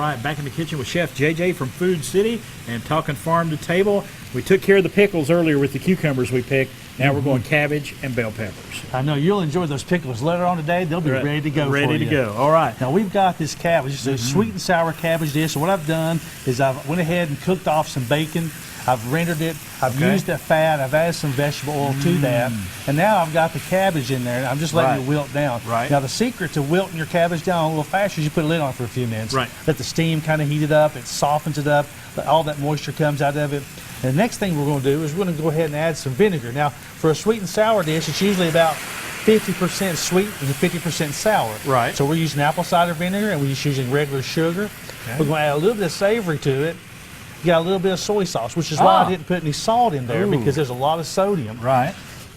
right, back in the kitchen with Chef JJ from Food City and talking farm to table. We took care of the pickles earlier with the cucumbers we picked. Now we're going cabbage and bell peppers. I know you'll enjoy those pickles later on today. They'll be ready to go. Ready to go. All right. Now we've got this cabbage. It's a sweet and sour cabbage dish. So what I've done is I've went ahead and cooked off some bacon. I've rendered it. I've used that fat. I've added some vegetable oil to that. And now I've got the cabbage in there. And I'm just letting it wilt down. Right. Now the secret to wilting your cabbage down a little faster is you put a lid on it for a few minutes. Right. Let the steam kind of heat it up. It softens it up. All that moisture comes out of it. And the next thing we're going to do is we're going to go ahead and add some vinegar. Now, for a sweet and sour dish, it's usually about 50% sweet and 50% sour. Right. So we're using apple cider vinegar and we're just using regular sugar. Okay. We're going to add a little bit of savory to it. You got a little bit of soy sauce, which is why I didn't put any salt in there because there's a lot of sodium. Right.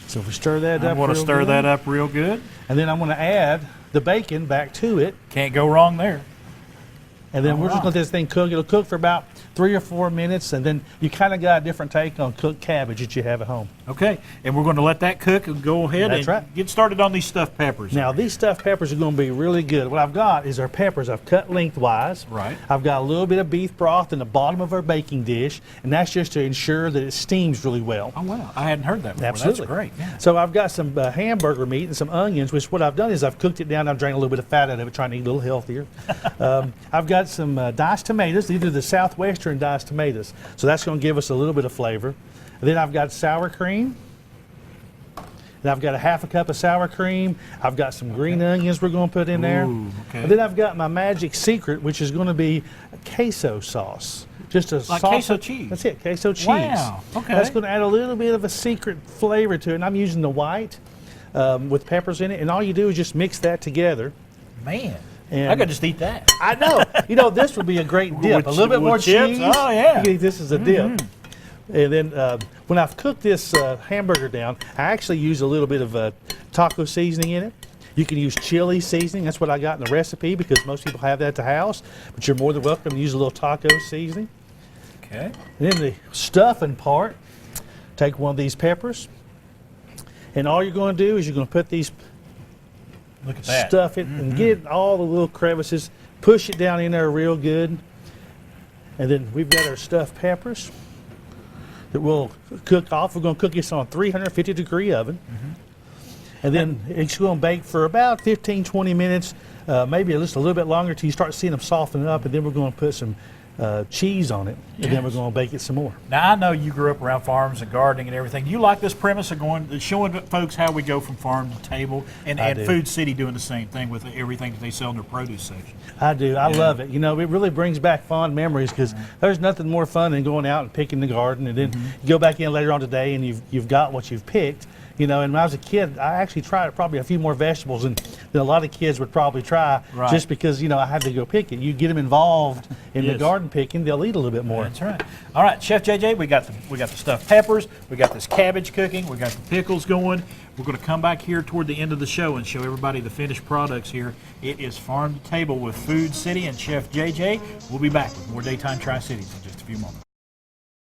So if we stir that up, I want to stir that up real good. And then I'm going to add the bacon back to it. Can't go wrong there. And then we're just going to let this thing cook. It'll cook for about 3 or 4 minutes, and then you kind of got a different take on cooked cabbage that you have at home. Okay, and we're going to let that cook and go ahead and get started on these stuffed peppers. Now, these stuffed peppers are going to be really good. What I've got is our peppers. I've cut lengthwise. Right. I've got a little bit of beef broth in the bottom of our baking dish, and that's just to ensure that it steams really well. Oh, wow. I hadn't heard that before. Absolutely. That's great. Yeah. So I've got some hamburger meat and some onions, which what I've done is I've cooked it down. I've drained a little bit of fat out of it, trying to eat a little healthier. I've got some diced tomatoes. These are the Southwestern diced tomatoes. So that's going to give us a little bit of flavor. And then I've got sour cream. And I've got a half a cup of sour cream. I've got some green onions we're going to put in there. And then I've got my magic secret, which is going to be a queso sauce. Just a like sauce. Queso cheese. That's it, queso cheese. Wow. Okay. That's going to add a little bit of a secret flavor to it. And I'm using the white with peppers in it. And all you do is just mix that together. Man. And I could just eat that. I know. You know, this would be a great dip. A little bit more chips. cheese. Oh, yeah. You can eat this as a dip. And then when I've cooked this hamburger down, I actually use a little bit of taco seasoning in it. You can use chili seasoning. That's what I got in the recipe because most people have that at the house. But you're more than welcome to use a little taco seasoning. Okay. And then the stuffing part, take one of these peppers. And all you're going to do is you're going to put these Look at that. Stuff it and get all the little crevices. Push it down in there real good. And then we've got our stuffed peppers that we'll cook off. We're going to cook this on a 350-degree oven. And then it's going to bake for about 15-20 minutes, maybe just a little bit longer till you start seeing them soften up. And then we're going to put some cheese on it, and then we're going to bake it some more. Now, I know you grew up around farms and gardening and everything. You like this premise of showing folks how we go from farm to table, and Food City doing the same thing with everything that they sell in their produce section. I do. I love it. You know, it really brings back fond memories because there's nothing more fun than going out and picking the garden, and then you go back in later on today and you've got what you've picked. You know, and when I was a kid, I actually tried probably a few more vegetables than a lot of kids would probably try just because, you know, I had to go pick it. You get them involved in the garden picking, they'll eat a little bit more. That's right. All right, Chef JJ, we got the stuffed peppers, we got this cabbage cooking, we got the pickles going. We're going to come back here toward the end of the show and show everybody the finished products here. It is Farm to Table with Food City and Chef JJ. We'll be back with more Daytime Tri-Cities in just a few moments.